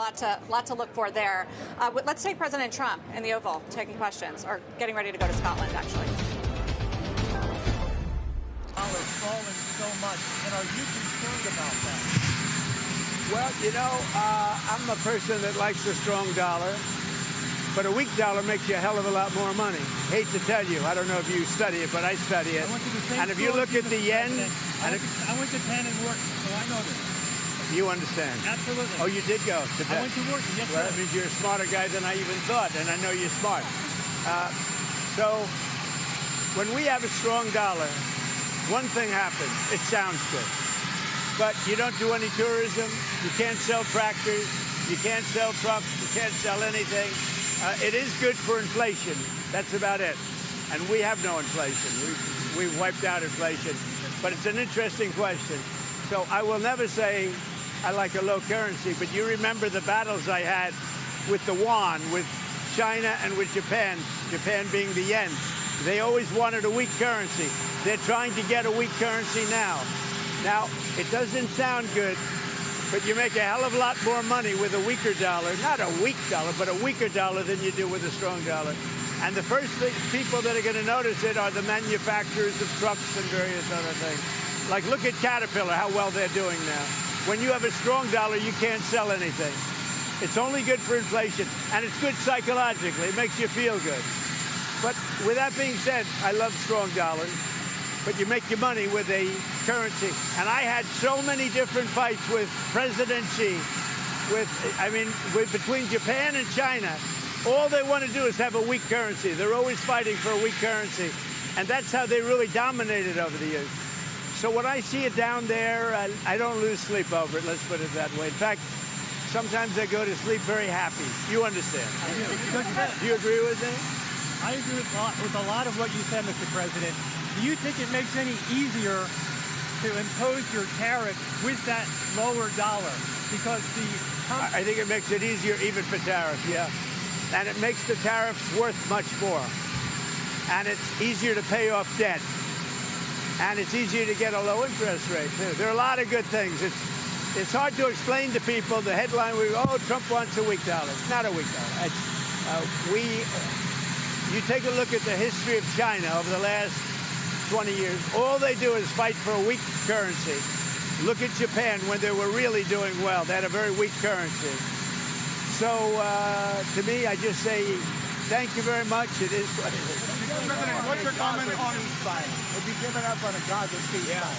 lot to look for there. Let's take President Trump in the Oval taking questions, or getting ready to go to Scotland, actually. Falling so much, and are you concerned about that? Well, I'm a person that likes a strong dollar, but a weak dollar makes you a hell of a lot more money. Hate to tell you, I don't know if you study it, but I study it. And if you look at the yen, I went to Penn and worked, so I know this. You understand? Absolutely. Oh, you did go to Penn. I went to work. Yes, well, sir. That means you're a smarter guy than I even thought, and I know you're smart. So when we have a strong dollar, one thing happens. It sounds good. But you don't do any tourism. You can't sell tractors. You can't sell trucks. You can't sell anything. It is good for inflation. That's about it. And we have no inflation. We've wiped out inflation. But it's an interesting question. So I will never say I like a low currency, but you remember the battles I had with the yuan, with China and with Japan, Japan being the yen. They always wanted a weak currency. They're trying to get a weak currency now. Now, it doesn't sound good, but you make a hell of a lot more money with a weaker dollar. Not a weak dollar, but a weaker dollar than you do with a strong dollar. And the first people that are going to notice it are the manufacturers of trucks and various other things. Like, look at Caterpillar, how well they're doing now. When you have a strong dollar, you can't sell anything. It's only good for inflation, and it's good psychologically. It makes you feel good. But with that being said, I love strong dollars. But you make your money with a currency. And I had so many different fights with President Xi, between Japan and China. All they want to do is have a weak currency. They're always fighting for a weak currency. And that's how they really dominated over the years. So when I see it down there, I don't lose sleep over it, let's put it that way. In fact, sometimes I go to sleep very happy. You understand? Do you agree with me? I agree with a lot of what you said, Mr. President. Do you think it makes any easier to impose your tariff with that lower dollar? Because I think it makes it easier even for tariffs, yeah. And it makes the tariffs worth much more. And it's easier to pay off debt. And it's easier to get a low interest rate, too. There are a lot of good things. It's hard to explain to people the headline, Trump wants a weak dollar. It's not a weak dollar. You take a look at the history of China over the last 20 years. All they do is fight for a weak currency. Look at Japan when they were really doing well. They had a very weak currency. So to me, I just say, thank you very much. It is what it is. President, what's your comment on ceasefire? Have you given up on a Gaza ceasefire?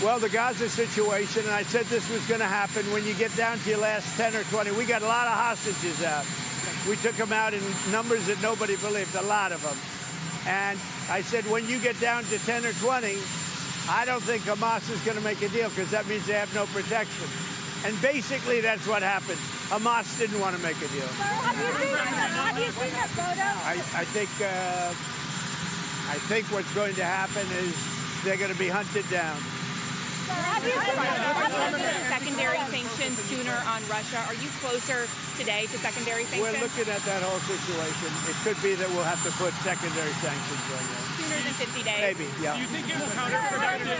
Well, the Gaza situation, and I said this was going to happen when you get down to your last 10 or 20. We got a lot of hostages out. We took them out in numbers that nobody believed, a lot of them. And I said, when you get down to 10 or 20, I don't think Hamas is going to make a deal, because that means they have no protection. And basically, that's what happened. Hamas didn't want to make a deal. Have you seen that photo? I think what's going to happen is they're going to be hunted down. Have you seen secondary sanctions sooner on Russia? Are you closer today to secondary sanctions? We're looking at that whole situation. It could be that we'll have to put secondary sanctions on them. Sooner than 50 days? Maybe, yeah. Do you think it's counterproductive?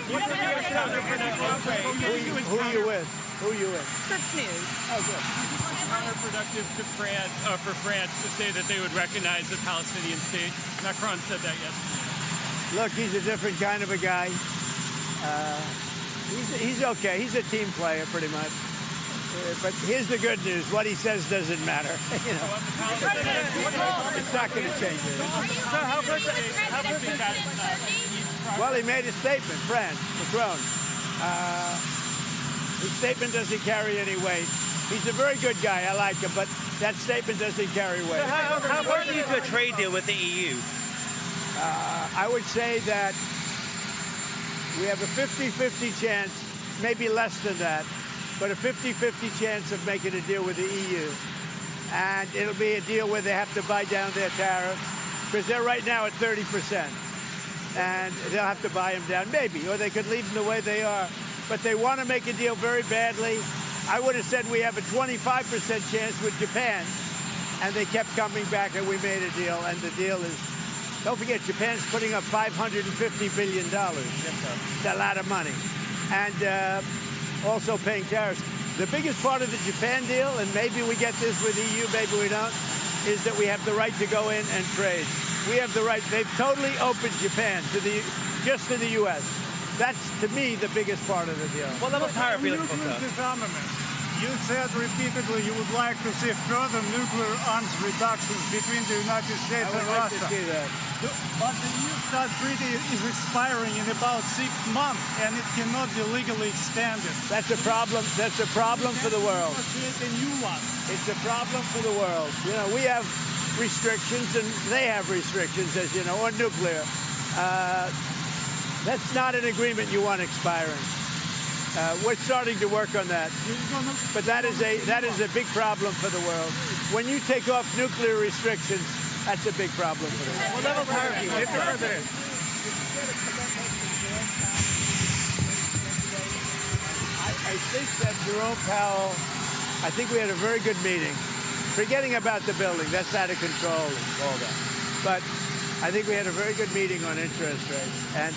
Who are you with? Who are you with? Scripps News. Oh, good. Counterproductive to France, for France to say that they would recognize the Palestinian state. Macron said that yesterday. Look, he's a different kind of a guy. He's okay. He's a team player, pretty much. But here's the good news. What he says doesn't matter. It's not going to change it. Well, he made a statement, France, Macron. His statement doesn't carry any weight. He's a very good guy. I like him, but that statement doesn't carry weight. So how important is a trade deal with the EU? I would say that we have a 50-50 chance, maybe less than that, but a 50-50 chance of making a deal with the EU. And it'll be a deal where they have to buy down their tariffs, because they're right now at 30%. And they'll have to buy them down, maybe, or they could leave them the way they are. But they want to make a deal very badly. I would have said we have a 25% chance with Japan, and they kept coming back, and we made a deal, and the deal is, don't forget, Japan's putting up $550 billion. It's a lot of money. And also paying tariffs. The biggest part of the Japan deal, and maybe we get this with EU, maybe we don't, is that we have the right to go in and trade. We have the right. They've totally opened Japan just to the U.S. That's, to me, the biggest part of the deal. What level of tariff are you looking for, Nuclear sir? disarmament. You said repeatedly you would like to see further nuclear arms reductions between the United States I would and like Russia. to see that. But the New START treaty is expiring in about 6 months, and it cannot be legally extended. That's a problem. That's a problem for the world. Create a new one. It's a problem for the world. You know, we have restrictions, and they have restrictions, as you know, on nuclear. That's not an agreement you want expiring. We're starting to work on that, but that is a big problem for the world. When you take off nuclear restrictions, that's a big problem for the world. What level of tariff are you looking for? President. I think that Jerome Powell, I think we had a very good meeting. Forgetting about the building, that's out of control and all that. But I think we had a very good meeting on interest rates. And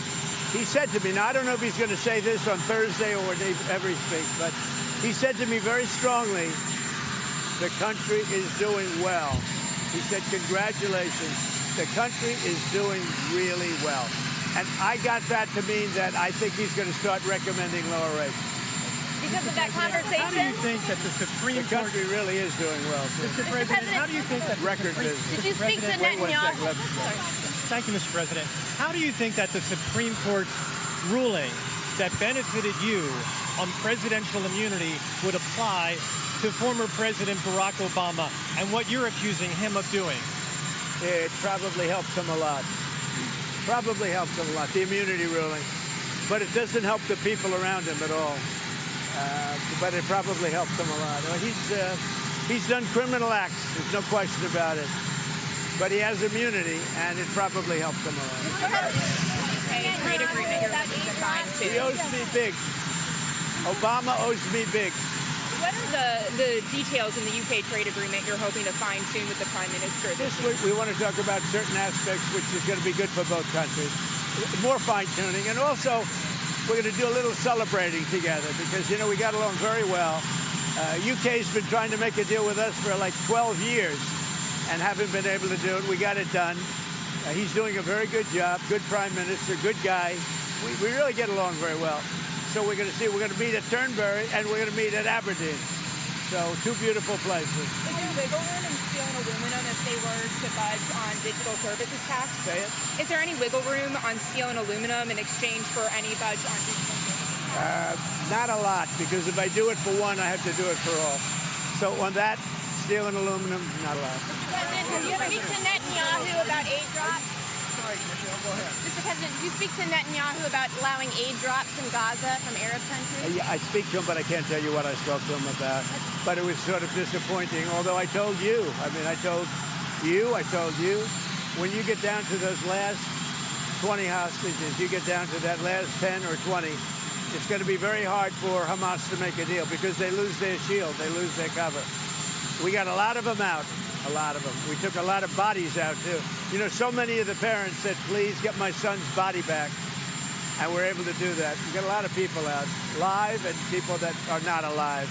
he said to me, now I don't know if he's going to say this on Thursday or whenever he speaks, but he said to me very strongly, the country is doing well. He said, congratulations, the country is doing really well. And I got that to mean that I think he's going to start recommending lower rates. Because of that conversation? How do you think that the Supreme The Court... country really is doing well, too. Mr. President, how do you think that... Record business. Did you speak to Wait one Netanyahu? second, let me- Thank you, Mr. President. How do you think that the Supreme Court's ruling that benefited you on presidential immunity would apply to former President Barack Obama and what you're accusing him of doing? It probably helps him a lot. Probably helps him a lot, the immunity ruling. But it doesn't help the people around him at all. But it probably helps him a lot. He's done criminal acts, there's no question about it. But he has immunity, and it probably helps him a lot. A trade agreement you're looking to sign He too. owes me big. Obama owes me big. What are the details in the UK trade agreement you're hoping to find soon with the Prime Minister? This week we want to talk about certain aspects which is going to be good for both countries. More fine-tuning, and also we're going to do a little celebrating together because, you know, we got along very well. UK's been trying to make a deal with us for like 12 years and haven't been able to do it. We got it done. He's doing a very good job, good prime minister, good guy. We really get along very well. So we're going to meet at Turnberry and we're going to meet at Aberdeen. So two beautiful places. Is there wiggle room in steel and aluminum if they were to budge on digital services tax? Say it. Is there any wiggle room on steel and aluminum in exchange for any budge on digital services? Not a lot, because if I do it for one, I have to do it for all. So on that, steel and aluminum, not a lot. President, did you speak to Netanyahu about aid drops? Sorry, Michelle, go ahead. Mr. President, did you speak to Netanyahu about allowing aid drops in Gaza from Arab countries? Yeah, I speak to him, but I can't tell you what I spoke to him about. But it was sort of disappointing, although I told you. I mean, I told you, when you get down to those last 20 hostages, you get down to that last 10 or 20, it's going to be very hard for Hamas to make a deal because they lose their shield, they lose their cover. We got a lot of them out, a lot of them. We took a lot of bodies out, too. You know, so many of the parents said, please get my son's body back. And we're able to do that. We got a lot of people out, live and people that are not alive.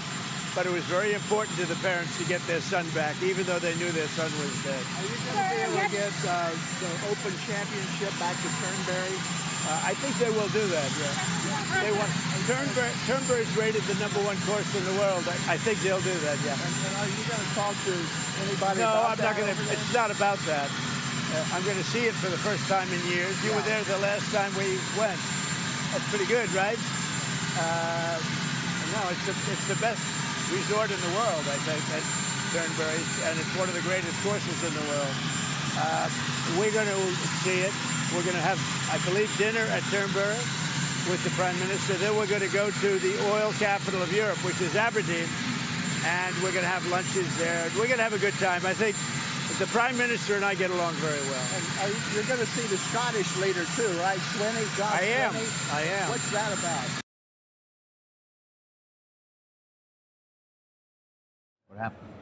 But it was very important to the parents to get their son back, even though they knew their son was dead. Are you going to be able to get the Open Championship back to Turnberry? I think they will do that, yeah. They want Turnberry's rated the #1 course in the world. I think they'll do that, yeah. And are you going to talk to anybody No, about I'm not that going to. over there? It's not about that. I'm going to see it for the first time in years. You were there the last time we went. That's pretty good, right? No, it's the best resort in the world, I think, at Turnberry, and it's one of the greatest courses in the world. We're going to see it. We're going to have, I believe, dinner at Turnberry with the Prime Minister. Then we're going to go to the oil capital of Europe, which is Aberdeen, and we're going to have lunches there. We're going to have a good time. I think the Prime Minister and I get along very well. And you're going to see the Scottish leader, too, right? Swinney, John I am. Swinney. I am. What's that about? What happened?